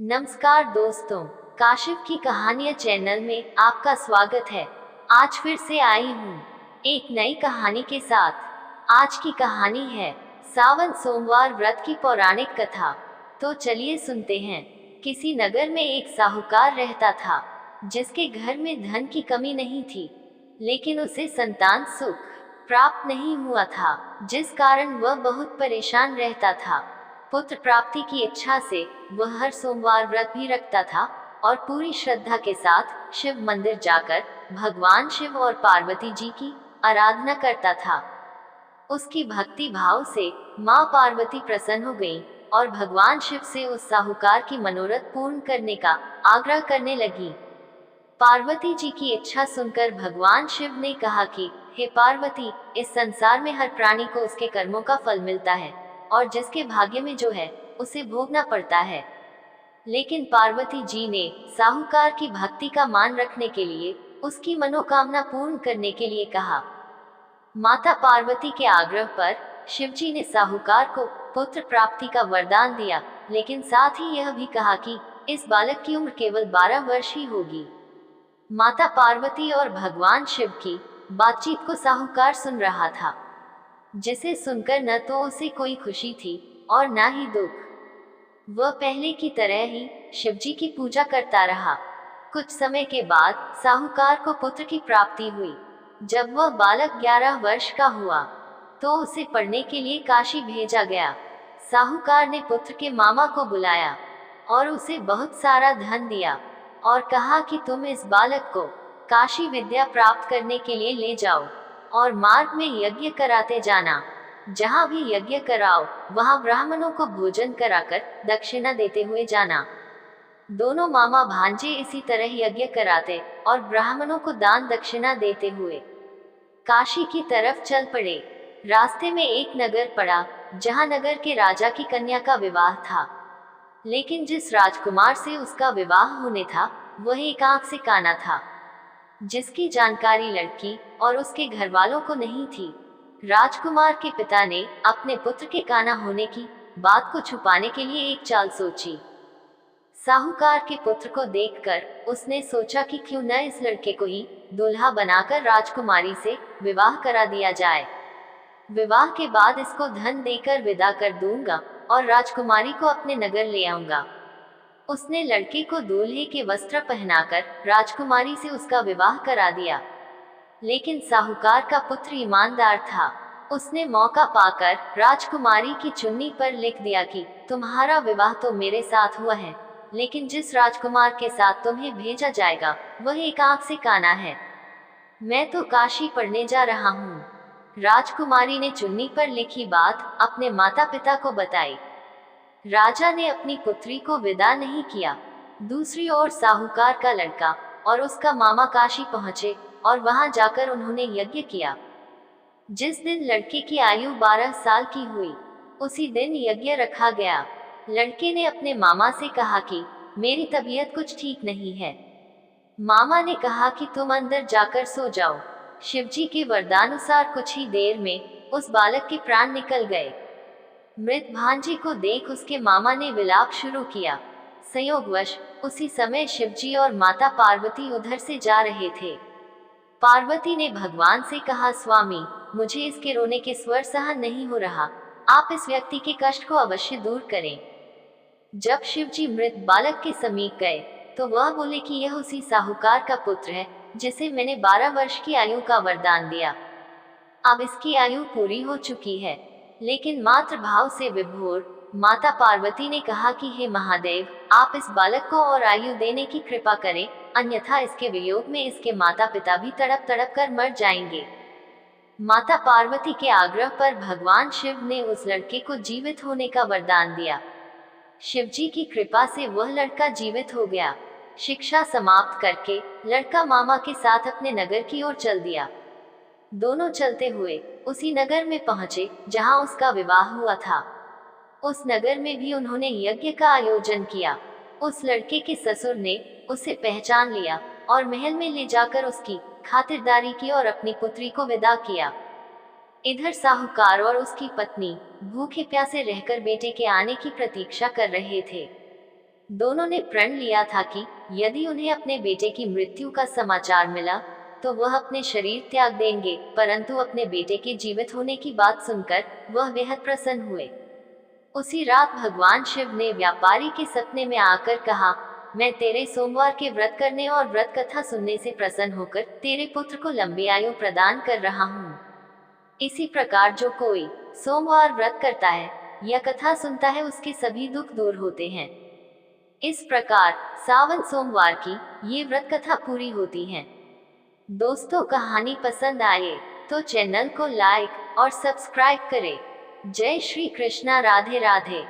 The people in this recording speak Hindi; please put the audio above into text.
नमस्कार दोस्तों, काशिफ की कहानियाँ चैनल में आपका स्वागत है। आज फिर से आई हूँ एक नई कहानी के साथ। आज की कहानी है सावन सोमवार व्रत की पौराणिक कथा। तो चलिए सुनते हैं। किसी नगर में एक साहूकार रहता था, जिसके घर में धन की कमी नहीं थी, लेकिन उसे संतान सुख प्राप्त नहीं हुआ था, जिस कारण वह बहुत परेशान रहता था। पुत्र प्राप्ति की इच्छा से वह हर सोमवार व्रत भी रखता था और पूरी श्रद्धा के साथ शिव मंदिर जाकर भगवान शिव और पार्वती जी की आराधना करता था। उसकी भक्ति भाव से माँ पार्वती प्रसन्न हो गई और भगवान शिव से उस साहूकार की मनोरथ पूर्ण करने का आग्रह करने लगी। पार्वती जी की इच्छा सुनकर भगवान शिव ने कहा कि हे पार्वती, इस संसार में हर प्राणी को उसके कर्मों का फल मिलता है और जिसके भाग्य में जो है उसे भोगना पड़ता है। लेकिन पार्वती जी ने साहूकार की भक्ति का मान रखने के लिए उसकी मनोकामना पूर्ण करने के लिए कहा। माता पार्वती के आग्रह पर शिवजी ने साहूकार को पुत्र प्राप्ति का वरदान दिया, लेकिन साथ ही यह भी कहा कि इस बालक की उम्र केवल 12 वर्ष ही होगी। माता पार्वती और भगवान शिव की बातचीत को साहूकार सुन रहा था, जिसे सुनकर न तो उसे कोई खुशी थी और न ही दुख। वह पहले की तरह ही शिवजी की पूजा करता रहा। कुछ समय के बाद साहूकार को पुत्र की प्राप्ति हुई। जब वह बालक 11 वर्ष का हुआ तो उसे पढ़ने के लिए काशी भेजा गया। साहूकार ने पुत्र के मामा को बुलाया और उसे बहुत सारा धन दिया और कहा कि तुम इस बालक को काशी विद्या प्राप्त करने के लिए ले जाओ और मार्ग में यज्ञ कराते जाना। जहाँ भी यज्ञ कराओ वहाँ ब्राह्मणों को भोजन कराकर दक्षिणा देते हुए जाना। दोनों मामा भांजे इसी तरह यज्ञ कराते और ब्राह्मणों को दान दक्षिणा देते हुए काशी की तरफ चल पड़े। रास्ते में एक नगर पड़ा, जहाँ नगर के राजा की कन्या का विवाह था। लेकिन जिस राजकुमार से उसका विवाह होने था वह एक आंख से काना था, जिसकी जानकारी लड़की और उसके घर वालों को नहीं थी। राजकुमार के पिता ने अपने पुत्र के काना होने की बात को छुपाने के लिए एक चाल सोची। साहूकार के पुत्र को देखकर उसने सोचा कि क्यों न इस लड़के को ही दूल्हा बनाकर राजकुमारी से विवाह करा दिया जाए। विवाह के बाद इसको धन देकर विदा कर दूंगा और राजकुमारी को अपने नगर ले आऊंगा। उसने लड़के को दूल्हे के वस्त्र पहनाकर राजकुमारी से उसका विवाह करा दिया। लेकिन साहूकार का पुत्र ईमानदार था। उसने मौका पाकर राजकुमारी की चुन्नी पर लिख दिया कि तुम्हारा विवाह तो मेरे साथ हुआ है, लेकिन जिस राजकुमार के साथ तुम्हें भेजा जाएगा वह एक आंख से काना है। मैं तो काशी पढ़ने जा रहा हूँ। राजकुमारी ने चुन्नी पर लिखी बात अपने माता पिता को बताई। राजा ने अपनी पुत्री को विदा नहीं किया। दूसरी ओर साहूकार का लड़का और उसका मामा काशी पहुंचे और वहां जाकर उन्होंने यज्ञ किया। जिस दिन लड़के की आयु 12 साल की हुई, उसी दिन यज्ञ रखा गया। लड़के ने अपने मामा से कहा कि मेरी तबीयत कुछ ठीक नहीं है। मामा ने कहा कि तुम अंदर जाकर सो जाओ। शिवजी के वरदानुसार कुछ ही देर में उस बालक के प्राण निकल गए। मृत भांजे को देख उसके मामा ने विलाप शुरू किया। संयोगवश उसी समय शिवजी और माता पार्वती उधर से जा रहे थे। पार्वती ने भगवान से कहा, स्वामी, मुझे इसके रोने के स्वर सहन नहीं हो रहा, आप इस व्यक्ति के कष्ट को अवश्य दूर करें। जब शिवजी मृत बालक के समीप गए तो वह बोले कि यह उसी साहूकार का पुत्र है जिसे मैंने 12 वर्ष की आयु का वरदान दिया। अब इसकी आयु पूरी हो चुकी है। लेकिन मातृ भाव से विभोर माता पार्वती ने कहा कि हे महादेव, आप इस बालक को और आयु देने की कृपा करें, अन्यथा इसके वियोग में इसके माता पिता भी तड़प तड़प कर मर जाएंगे। माता पार्वती के आग्रह पर भगवान शिव ने उस लड़के को जीवित होने का वरदान दिया। शिवजी की कृपा से वह लड़का जीवित हो गया। शिक्षा समाप्त करके लड़का मामा के साथ अपने नगर की ओर चल दिया। दोनों चलते हुए उसी नगर में पहुंचे जहां उसका विवाह हुआ था। उस नगर में भी उन्होंने यज्ञ का आयोजन किया। उस लड़के के ससुर ने उसे पहचान लिया और महल में ले जाकर उसकी खातिरदारी की और अपनी पुत्री को विदा किया। इधर साहूकार और उसकी पत्नी भूखे प्यासे रहकर बेटे के आने की प्रतीक्षा कर रहे थे। दोनों ने प्रण लिया था कि यदि उन्हें अपने बेटे की मृत्यु का समाचार मिला तो वह अपने शरीर त्याग देंगे, परंतु अपने बेटे के जीवित होने की बात सुनकर वह बेहद प्रसन्न हुए। उसी रात भगवान शिव ने व्यापारी के सपने में आकर कहा, मैं तेरे सोमवार के व्रत करने और व्रत कथा सुनने से प्रसन्न होकर तेरे पुत्र को लंबी आयु प्रदान कर रहा हूँ। इसी प्रकार जो कोई सोमवार व्रत करता है या कथा सुनता है उसके सभी दुख दूर होते हैं। इस प्रकार सावन सोमवार की ये व्रत कथा पूरी होती है। दोस्तों, कहानी पसंद आए तो चैनल को लाइक और सब्सक्राइब करें। जय श्री कृष्णा, राधे राधे।